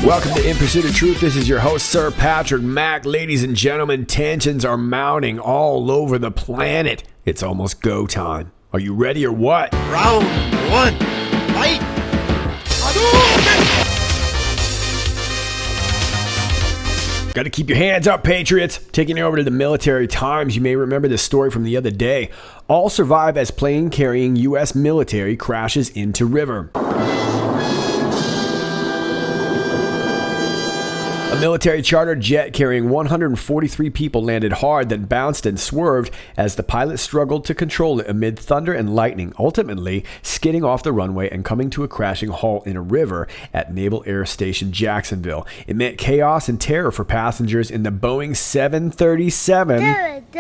Welcome to In Pursuit of Truth. This is your host, Sir Patrick Mack. Ladies and gentlemen, tensions are mounting all over the planet. It's almost go time. Are you ready or what? Round one, fight! Got to keep your hands up, Patriots. Taking it over to the Military Times, you may remember this story from the other day. All survive as plane carrying U.S. military crashes into river. A military charter jet carrying 143 people landed hard, then bounced and swerved as the pilot struggled to control it amid thunder and lightning, ultimately skidding off the runway and coming to a crashing halt in a river at Naval Air Station Jacksonville. It meant chaos and terror for passengers in the Boeing 737.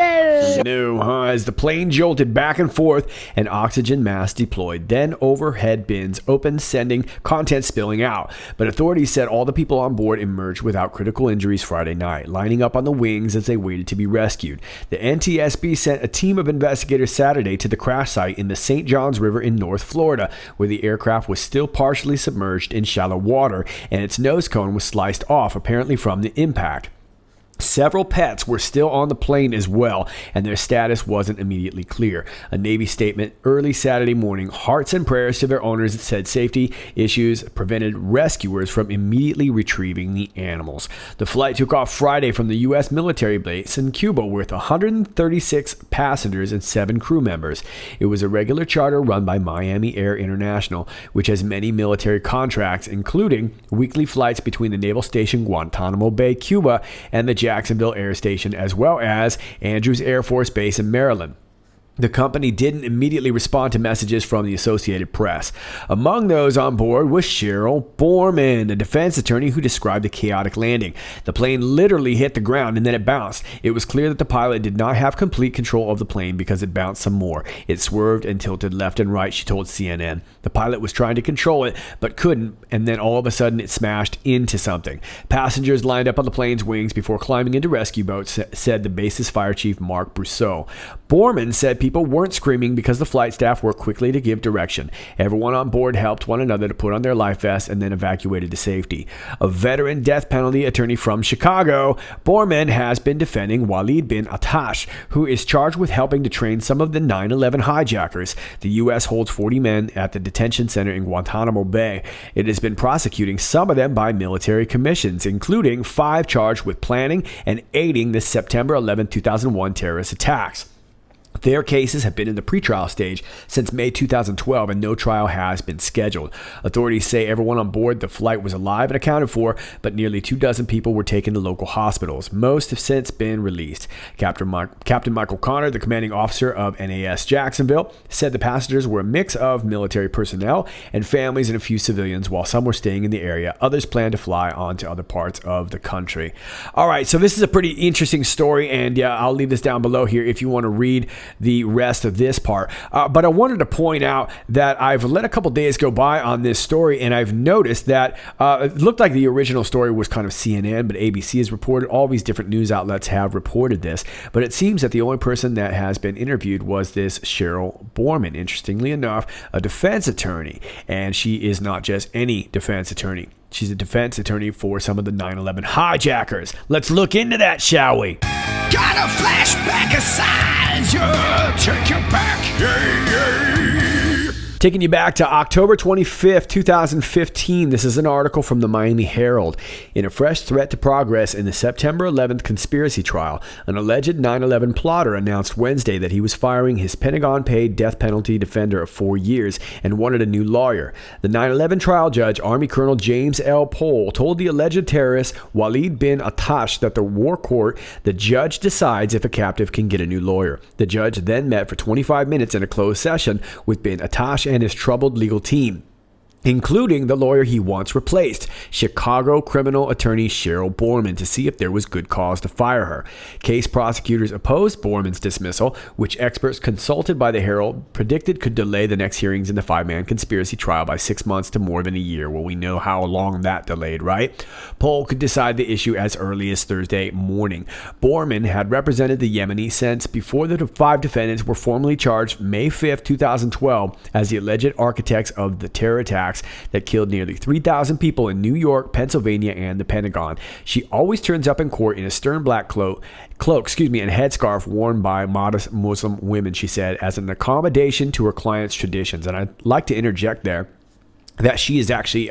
As the plane jolted back and forth, an oxygen mask deployed. Then overhead bins opened, sending contents spilling out. But authorities said all the people on board emerged without critical injuries Friday night, lining up on the wings as they waited to be rescued. The NTSB sent a team of investigators Saturday to the crash site in the St. Johns River in North Florida, where the aircraft was still partially submerged in shallow water and its nose cone was sliced off, apparently from the impact. Several pets were still on the plane as well, and their status wasn't immediately clear. A Navy statement early Saturday morning, hearts and prayers to their owners, said safety issues prevented rescuers from immediately retrieving the animals. The flight took off Friday from the U.S. military base in Cuba with 136 passengers and 7 crew members. It was a regular charter run by Miami Air International, which has many military contracts, including weekly flights between the naval station Guantanamo Bay, Cuba, and the Jacksonville Air Station, as well as Andrews Air Force Base in Maryland. The company didn't immediately respond to messages from the Associated Press. Among those on board was Cheryl Borman, a defense attorney who described the chaotic landing. The plane literally hit the ground and then it bounced. It was clear that the pilot did not have complete control of the plane because it bounced some more. It swerved and tilted left and right, she told CNN. The pilot was trying to control it but couldn't, and then all of a sudden it smashed into something. Passengers lined up on the plane's wings before climbing into rescue boats, said the base's fire chief Mark Brousseau. Borman said people weren't screaming because the flight staff worked quickly to give direction. Everyone on board helped one another to put on their life vests and then evacuated to safety. A veteran death penalty attorney from Chicago, Borman has been defending Walid bin Attash, who is charged with helping to train some of the 9/11 hijackers. The U.S. holds 40 men at the detention center in Guantanamo Bay. It has been prosecuting some of them by military commissions, including 5 charged with planning and aiding the September 11, 2001 terrorist attacks. Their cases have been in the pretrial stage since May 2012, and no trial has been scheduled. Authorities say everyone on board the flight was alive and accounted for, but nearly 24 people were taken to local hospitals. Most have since been released. Captain Michael Connor, the commanding officer of NAS Jacksonville, said the passengers were a mix of military personnel and families and a few civilians. While some were staying in the area, others planned to fly on to other parts of the country. All right, so this is a pretty interesting story, and I'll leave this down below here if you want to read the rest of this part. But I wanted to point out that I've let a couple days go by on this story, and I've noticed that it looked like the original story was kind of CNN, but ABC has reported. All these different news outlets have reported this, but it seems that the only person that has been interviewed was this Cheryl Borman. Interestingly enough, a defense attorney, and she is not just any defense attorney. She's a defense attorney for some of the 9/11 hijackers. Let's look into that, shall we? Got a flashback of size, yeah, take you back, yeah, yeah. Taking you back to October 25th, 2015, this is an article from the Miami Herald. In a fresh threat to progress in the September 11th conspiracy trial, an alleged 9/11 plotter announced Wednesday that he was firing his Pentagon-paid death penalty defender of 4 years and wanted a new lawyer. The 9/11 trial judge, Army Colonel James L. Pohl, told the alleged terrorist Walid bin Attash that the war court, the judge decides if a captive can get a new lawyer. The judge then met for 25 minutes in a closed session with bin Attash and his troubled legal team, including the lawyer he once replaced, Chicago criminal attorney Cheryl Borman, to see if there was good cause to fire her. Case prosecutors opposed Borman's dismissal, which experts consulted by the Herald predicted could delay the next hearings in the 5-man conspiracy trial by 6 months to more than a year. Well, we know how long that delayed, right? Pohl could decide the issue as early as Thursday morning. Borman had represented the Yemeni since before the 5 defendants were formally charged May 5, 2012, as the alleged architects of the terror attacks that killed nearly 3,000 people in New York, Pennsylvania, and the Pentagon. She always turns up in court in a stern black cloak, and headscarf worn by modest Muslim women, she said, as an accommodation to her clients' traditions. And I'd like to interject there that she has actually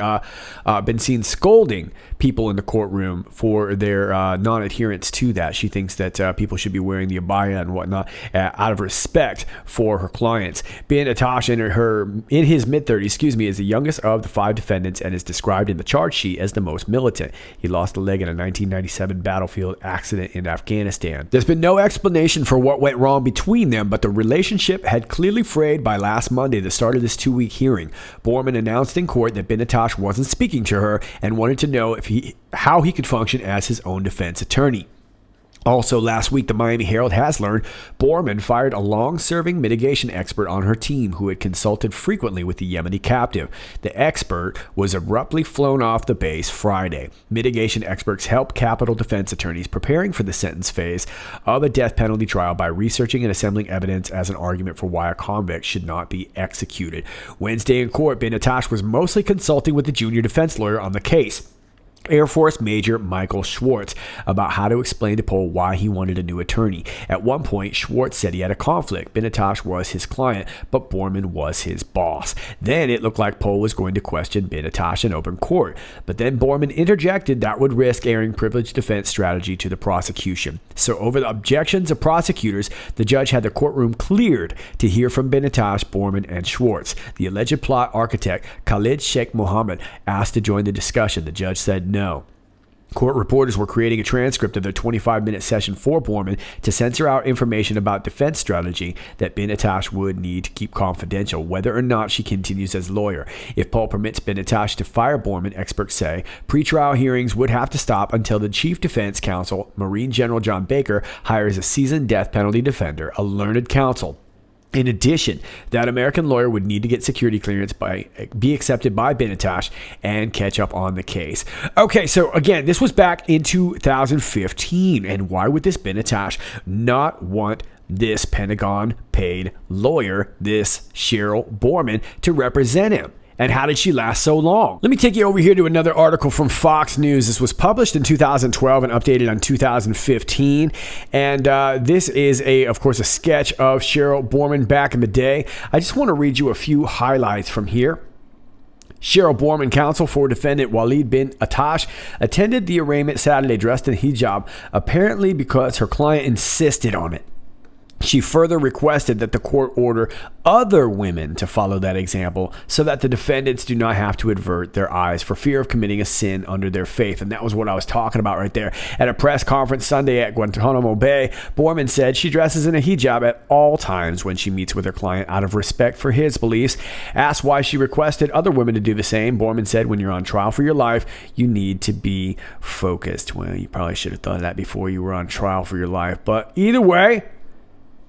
been seen scolding people in the courtroom for their non-adherence to that. She thinks that people should be wearing the abaya and whatnot out of respect for her clients. Bin Attash in his mid-30s, is the youngest of the 5 defendants and is described in the charge sheet as the most militant. He lost a leg in a 1997 battlefield accident in Afghanistan. There's been no explanation for what went wrong between them, but the relationship had clearly frayed by last Monday, the start of this 2-week hearing. Borman announced in court that bin Attash wasn't speaking to her and wanted to know how he could function as his own defense attorney. Also, last week, the Miami Herald has learned Borman fired a long-serving mitigation expert on her team who had consulted frequently with the Yemeni captive. The expert was abruptly flown off the base Friday. Mitigation experts help capital defense attorneys preparing for the sentence phase of a death penalty trial by researching and assembling evidence as an argument for why a convict should not be executed. Wednesday in court, bin Attash was mostly consulting with the junior defense lawyer on the case, Air Force Major Michael Schwartz, about how to explain to Pohl why he wanted a new attorney. At one point, Schwartz said he had a conflict. Bin Attash was his client, but Borman was his boss. Then it looked like Pohl was going to question bin Attash in open court, but then Borman interjected that would risk airing privileged defense strategy to the prosecution. So over the objections of prosecutors, the judge had the courtroom cleared to hear from bin Attash, Borman, and Schwartz. The alleged plot architect, Khalid Sheikh Mohammed, asked to join the discussion. The judge said no. Court reporters were creating a transcript of their 25-minute session for Borman to censor out information about defense strategy that bin Attash would need to keep confidential, whether or not she continues as lawyer. If Pohl permits bin Attash to fire Borman, experts say, pretrial hearings would have to stop until the chief defense counsel, Marine General John Baker, hires a seasoned death penalty defender, a learned counsel. In addition, that American lawyer would need to get security clearance be accepted by bin Attash and catch up on the case. Okay, so again, this was back in 2015, and why would this bin Attash not want this Pentagon-paid lawyer, this Cheryl Borman, to represent him? And how did she last so long? Let me take you over here to another article from Fox News. This was published in 2012 and updated on 2015. And this is, of course, a sketch of Cheryl Borman back in the day. I just want to read you a few highlights from here. Cheryl Borman, counsel for defendant Walid bin Attash, attended the arraignment Saturday dressed in hijab, apparently because her client insisted on it. She further requested that the court order other women to follow that example so that the defendants do not have to avert their eyes for fear of committing a sin under their faith. And that was what I was talking about right there. At a press conference Sunday at Guantanamo Bay, Borman said she dresses in a hijab at all times when she meets with her client out of respect for his beliefs. Asked why she requested other women to do the same, Borman said, when you're on trial for your life, you need to be focused. Well, you probably should have thought of that before you were on trial for your life. But either way,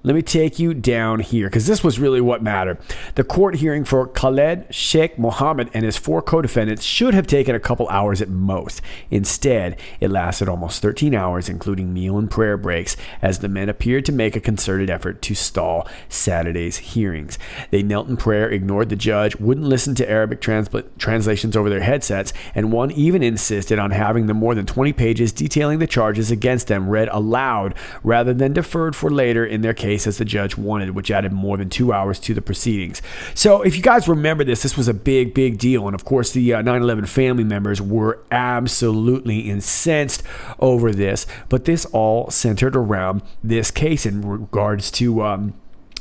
let me take you down here, because this was really what mattered. The court hearing for Khalid Sheikh Mohammed and his 4 co-defendants should have taken a couple hours at most. Instead, it lasted almost 13 hours, including meal and prayer breaks, as the men appeared to make a concerted effort to stall Saturday's hearings. They knelt in prayer, ignored the judge, wouldn't listen to Arabic translations over their headsets, and one even insisted on having the more than 20 pages detailing the charges against them read aloud rather than deferred for later in their case case as the judge wanted, which added more than 2 hours to the proceedings. So if you guys remember this was a big deal. And of course, the 9/11 family members were absolutely incensed over this. But this all centered around this case in regards to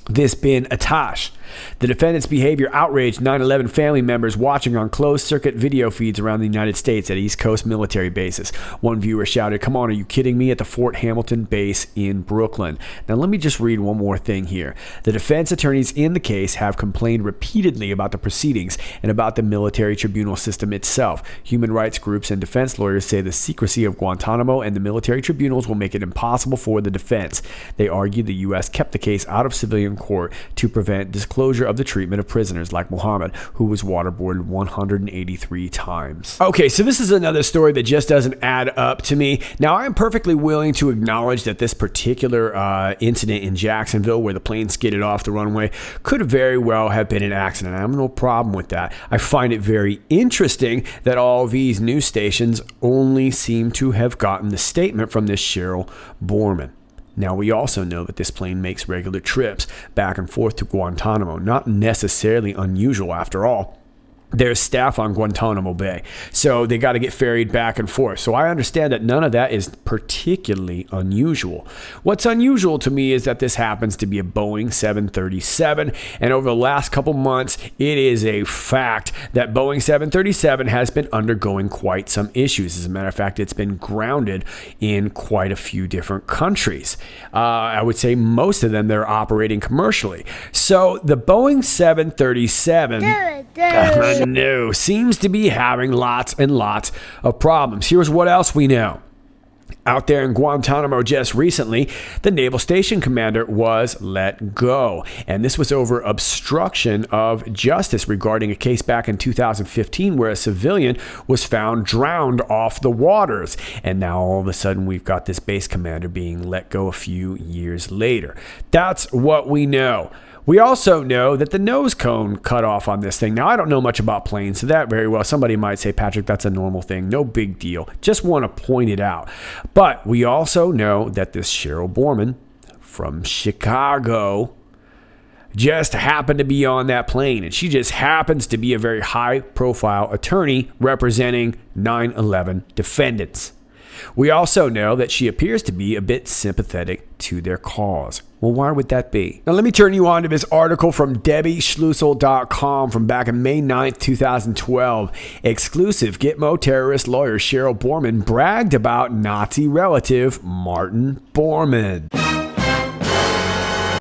this being Atash. The defendant's behavior outraged 9/11 family members watching on closed-circuit video feeds around the United States at East Coast military bases. One viewer shouted, "Come on, are you kidding me?" at the Fort Hamilton base in Brooklyn. Now, let me just read one more thing here. The defense attorneys in the case have complained repeatedly about the proceedings and about the military tribunal system itself. Human rights groups and defense lawyers say the secrecy of Guantanamo and the military tribunals will make it impossible for the defense. They argue the U.S. kept the case out of civilian court to prevent disclosure of the treatment of prisoners like Muhammad, who was waterboarded 183 times. Okay, so this is another story that just doesn't add up to me. Now, I am perfectly willing to acknowledge that this particular incident in Jacksonville, where the plane skidded off the runway, could very well have been an accident. I have no problem with that. I find it very interesting that all these news stations only seem to have gotten the statement from this Cheryl Borman. Now, we also know that this plane makes regular trips back and forth to Guantanamo, not necessarily unusual after all. There's staff on Guantanamo Bay, so they got to get ferried back and forth. So I understand that none of that is particularly unusual. What's unusual to me is that this happens to be a Boeing 737, and over the last couple months, it is a fact that Boeing 737 has been undergoing quite some issues. As a matter of fact, it's been grounded in quite a few different countries. I would say most of them, they're operating commercially. So the Boeing 737... no, seems to be having lots and lots of problems. Here's what else we know. Out there in Guantanamo just recently, the naval station commander was let go. And this was over obstruction of justice regarding a case back in 2015 where a civilian was found drowned off the waters. And now all of a sudden we've got this base commander being let go a few years later. That's what we know. We also know that the nose cone cut off on this thing. Now, I don't know much about planes, so that very well, somebody might say, Patrick, that's a normal thing. No big deal. Just want to point it out. But we also know that this Cheryl Borman from Chicago just happened to be on that plane. And she just happens to be a very high-profile attorney representing 9/11 defendants. We also know that she appears to be a bit sympathetic to their cause. Well, why would that be? Now, let me turn you on to this article from DebbieSchlussel.com from back in May 9th, 2012. Exclusive, Gitmo terrorist lawyer Cheryl Borman bragged about Nazi relative Martin Bormann.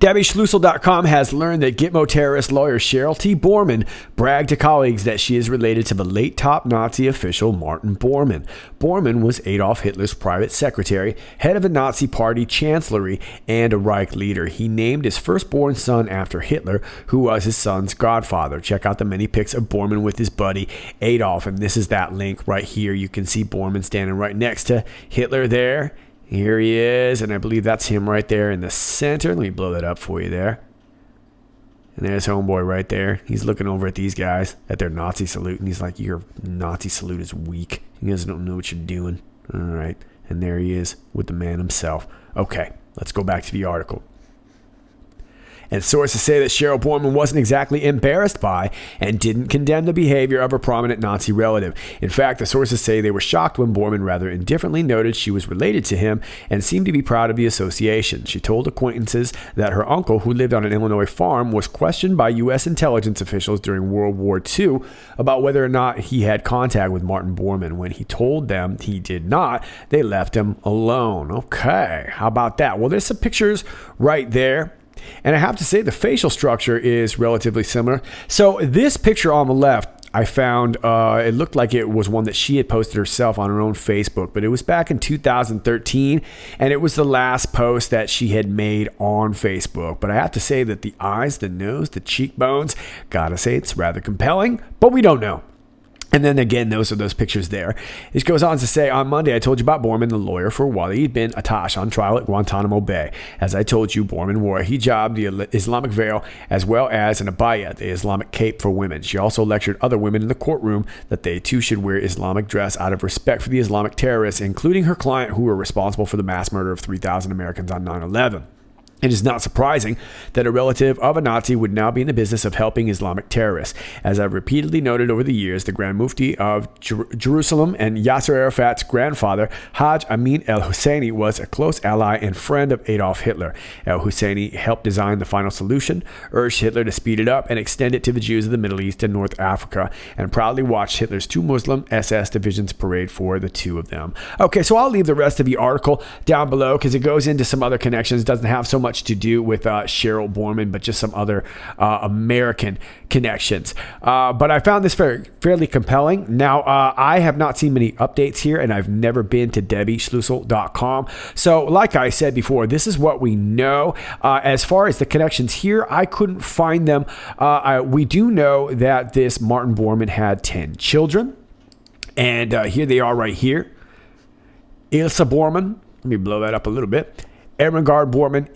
DebbieSchlussel.com has learned that Gitmo terrorist lawyer Cheryl T. Borman bragged to colleagues that she is related to the late top Nazi official Martin Bormann. Bormann was Adolf Hitler's private secretary, head of the Nazi Party chancellery, and a Reich leader. He named his firstborn son after Hitler, who was his son's godfather. Check out the many pics of Bormann with his buddy Adolf, and this is that link right here. You can see Bormann standing right next to Hitler there. Here he is, and I believe that's him right there in the center. Let me blow that up for you there. And there's homeboy right there. He's looking over at these guys at their Nazi salute, and he's like, your Nazi salute is weak. You guys don't know what you're doing. All right. And there he is with the man himself. Okay, let's go back to the article. And sources say that Cheryl Borman wasn't exactly embarrassed by and didn't condemn the behavior of her prominent Nazi relative. In fact, the sources say they were shocked when Borman rather indifferently noted she was related to him and seemed to be proud of the association. She told acquaintances that her uncle, who lived on an Illinois farm, was questioned by U.S. intelligence officials during World War II about whether or not he had contact with Martin Bormann. When he told them he did not, they left him alone. Okay, how about that? Well, there's some pictures right there. And I have to say the facial structure is relatively similar. So this picture on the left, I found it looked like it was one that she had posted herself on her own Facebook, but it was back in 2013, and it was the last post that she had made on Facebook. But I have to say that the eyes, the nose, the cheekbones, gotta say it's rather compelling, but we don't know. And then again, those are those pictures there. It goes on to say, on Monday, I told you about Borman, the lawyer for Walid bin Atash, on trial at Guantanamo Bay. As I told you, Borman wore a hijab, the Islamic veil, as well as an abaya, the Islamic cape for women. She also lectured other women in the courtroom that they too should wear Islamic dress out of respect for the Islamic terrorists, including her client who were responsible for the mass murder of 3,000 Americans on 9/11. It is not surprising that a relative of a Nazi would now be in the business of helping Islamic terrorists. As I've repeatedly noted over the years, the Grand Mufti of Jerusalem and Yasser Arafat's grandfather, Haj Amin al-Husseini, was a close ally and friend of Adolf Hitler. Al-Husseini helped design the final solution, urged Hitler to speed it up and extend it to the Jews of the Middle East and North Africa, and proudly watched Hitler's 2 Muslim SS divisions parade for the 2 of them. Okay, so I'll leave the rest of the article down below because it goes into some other connections. Doesn't have so much to do with Cheryl Borman, but just some other American connections. But I found this fairly compelling. Now, I have not seen many updates here, and I've never been to DebbieSchlussel.com. So, like I said before, this is what we know. As far as the connections here, I couldn't find them. We do know that this Martin Bormann had 10 children, and here they are right here. Ilse Bormann, let me blow that up a little bit. Irmgard Bormann,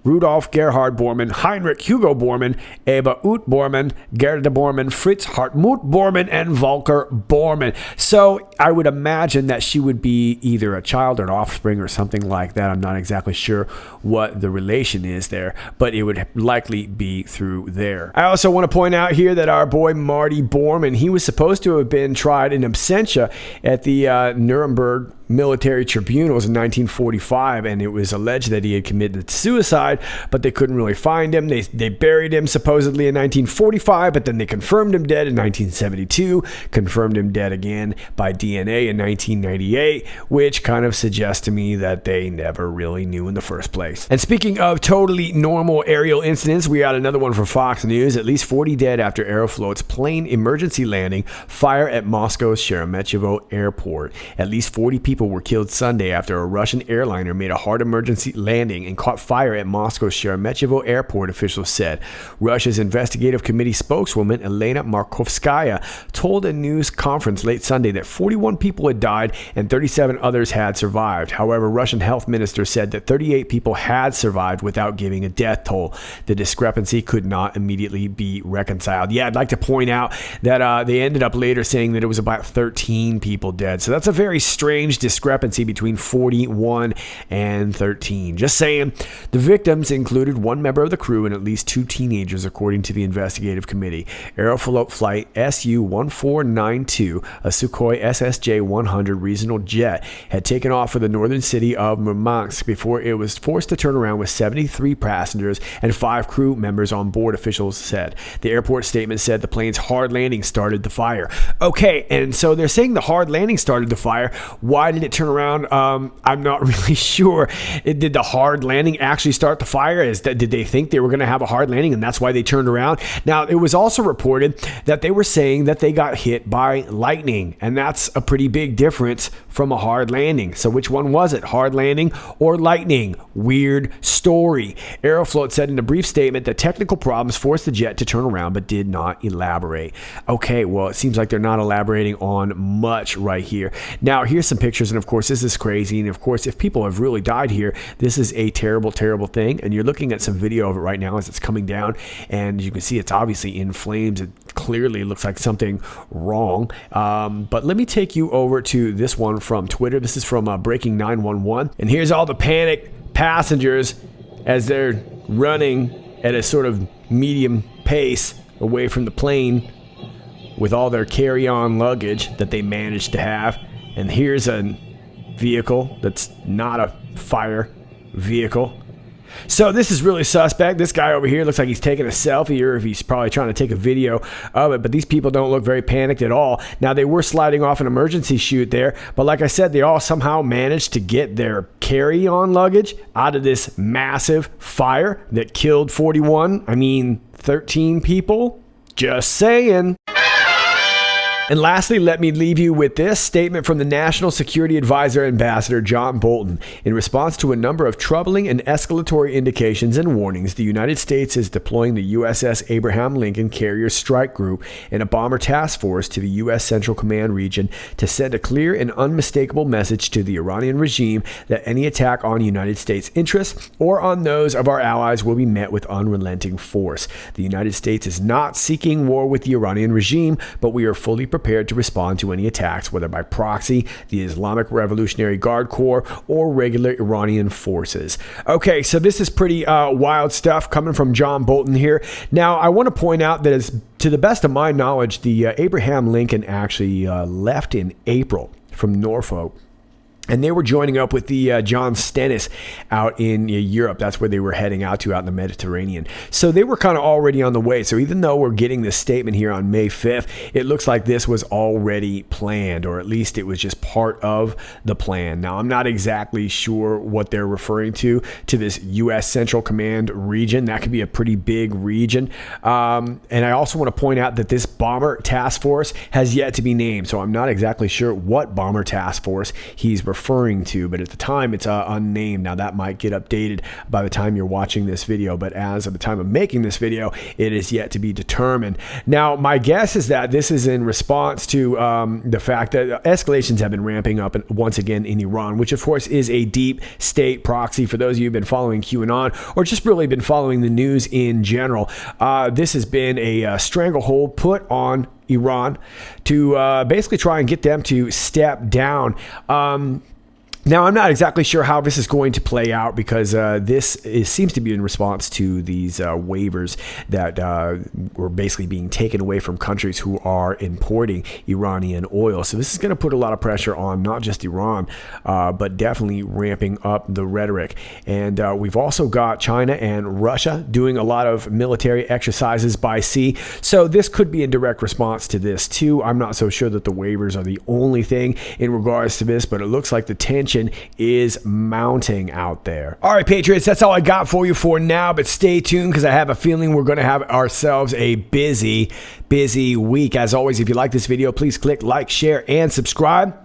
Rudolf Gerhard Bormann, Heinrich Hugo Bormann, Eva Ut Bormann, Gerda Bormann, Fritz Hartmut Bormann, and Volker Bormann. So I would imagine that she would be either a child or an offspring or something like that. I'm not exactly sure what the relation is there, but it would likely be through there. I also want to point out here that our boy Marty Bormann, he was supposed to have been tried in absentia at the Nuremberg military tribunals in 1945, and it was alleged that he had committed suicide, but they couldn't really find him. They buried him supposedly in 1945, but then they confirmed him dead in 1972, confirmed him dead again by DNA in 1998, which kind of suggests to me that they never really knew in the first place. And speaking of totally normal aerial incidents, we got another one from Fox News. At least 40 dead after Aeroflot's plane emergency landing, fire at Moscow's Sheremetyevo airport. At least 40 people were killed Sunday after a Russian airliner made a hard emergency landing and caught fire at Moscow's Sheremetyevo airport, officials said. Russia's investigative committee spokeswoman Elena Markovskaya told a news conference late Sunday that 41 people had died and 37 others had survived. However, Russian health minister said that 38 people had survived without giving a death toll. The discrepancy could not immediately be reconciled. Yeah, I'd like to point out that they ended up later saying that it was about 13 people dead. So that's a very strange discrepancy between 41 and 13. Just saying. The victims included 1 member of the crew and at least 2 teenagers, according to the investigative committee. Aeroflot flight SU-1492, a Sukhoi SSJ-100 regional jet, had taken off for the northern city of Murmansk before it was forced to turn around with 73 passengers and 5 crew members on board, officials said. The airport statement said the plane's hard landing started the fire. Okay, and so they're saying the hard landing started the fire. Why did it turn around? I'm not really sure. Did the hard landing actually start the fire? Did they think they were going to have a hard landing and that's why they turned around? Now, it was also reported that they were saying that they got hit by lightning, and that's a pretty big difference from a hard landing. So which one was it? Hard landing or lightning? Weird story. Aeroflot said in a brief statement that technical problems forced the jet to turn around but did not elaborate. Okay, well, it seems like they're not elaborating on much right here. Now, here's some pictures, and of course, this is crazy. And of course, if people have really died here, this is a terrible, terrible thing. And you're looking at some video of it right now as it's coming down, and you can see it's obviously in flames. It clearly looks like something wrong. But let me take you over to this one from Twitter. This is from Breaking 911. And here's all the panicked passengers as they're running at a sort of medium pace away from the plane with all their carry-on luggage that they managed to have. And here's a vehicle that's not a fire vehicle. So this is really suspect. This guy over here looks like he's taking a selfie, or if he's probably trying to take a video of it, but these people don't look very panicked at all. Now, they were sliding off an emergency chute there, but like I said, they all somehow managed to get their carry-on luggage out of this massive fire that killed 13 people. Just saying. And lastly, let me leave you with this statement from the National Security Advisor Ambassador John Bolton. In response to a number of troubling and escalatory indications and warnings, the United States is deploying the USS Abraham Lincoln Carrier Strike Group and a bomber task force to the U.S. Central Command region to send a clear and unmistakable message to the Iranian regime that any attack on United States interests or on those of our allies will be met with unrelenting force. The United States is not seeking war with the Iranian regime, but we are fully prepared to respond to any attacks, whether by proxy, the Islamic Revolutionary Guard Corps, or regular Iranian forces. Okay, so this is pretty wild stuff coming from John Bolton here. Now, I want to point out that, as to the best of my knowledge, the Abraham Lincoln actually left in April from Norfolk. And they were joining up with the John Stennis out in Europe. That's where they were heading out to, out in the Mediterranean. So they were kind of already on the way. So even though we're getting this statement here on May 5th, it looks like this was already planned, or at least it was just part of the plan. Now, I'm not exactly sure what they're referring to this U.S. Central Command region. That could be a pretty big region. And I also want to point out that this bomber task force has yet to be named. So I'm not exactly sure what bomber task force he's referring to, but at the time it's unnamed. Now that might get updated by the time you're watching this video, but as of the time of making this video, it is yet to be determined. Now, my guess is that this is in response to the fact that escalations have been ramping up once again in Iran, which of course is a deep state proxy. For those of you who've been following QAnon, or just really been following the news in general, this has been a stranglehold put on Iran to basically try and get them to step down. Now, I'm not exactly sure how this is going to play out, because seems to be in response to these waivers that were basically being taken away from countries who are importing Iranian oil. So this is going to put a lot of pressure on not just Iran, but definitely ramping up the rhetoric. And we've also got China and Russia doing a lot of military exercises by sea. So this could be in direct response to this too. I'm not so sure that the waivers are the only thing in regards to this, but it looks like the tension is mounting out there. All right, Patriots, that's all I got for you for now, but stay tuned, because I have a feeling we're going to have ourselves a busy week. As always, if you like this video, please click like, share, and subscribe.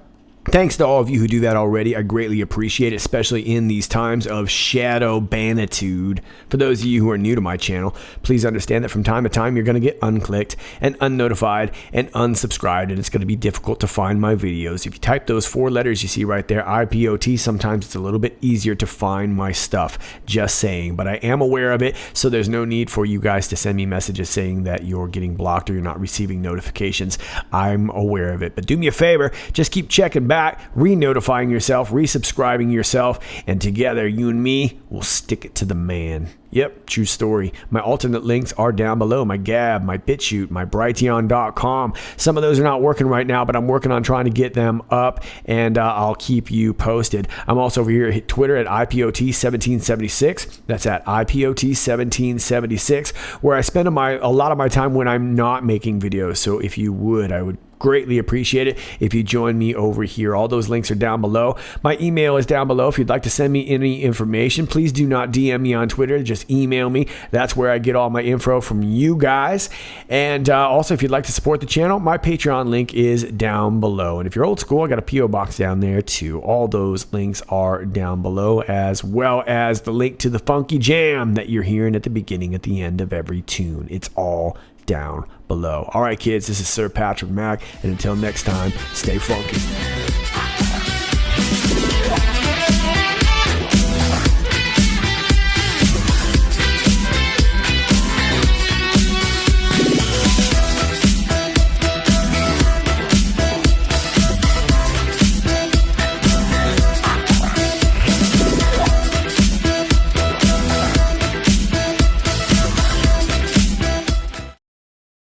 Thanks to all of you who do that already. I greatly appreciate it, especially in these times of shadow banitude. For those of you who are new to my channel, please understand that from time to time you're going to get unclicked and unnotified and unsubscribed, and it's going to be difficult to find my videos. If you type those 4 letters you see right there, IPOT, sometimes it's a little bit easier to find my stuff. Just saying. But I am aware of it, so there's no need for you guys to send me messages saying that you're getting blocked or you're not receiving notifications. I'm aware of it. But do me a favor, just keep checking back, re-notifying yourself, resubscribing yourself, and together, you and me will stick it to the man. Yep, true story. My alternate links are down below. My Gab, my BitChute, my Brighteon.com. Some of those are not working right now, but I'm working on trying to get them up, and I'll keep you posted. I'm also over here at Twitter at IPOT1776. That's at IPOT1776, where I spend a lot of my time when I'm not making videos. So if you would, I would greatly appreciate it if you join me over here. All those links are down below. My email is down below. If you'd like to send me any information, please do not DM me on Twitter. Just email me. That's where I get all my info from you guys. And also, if you'd like to support the channel, my Patreon link is down below. And if you're old school, I got a P.O. box down there too. All those links are down below, as well as the link to the funky jam that you're hearing at the beginning, at the end of every tune. It's all down below. All right, kids, this is Sir Patrick Mac, and until next time, stay funky.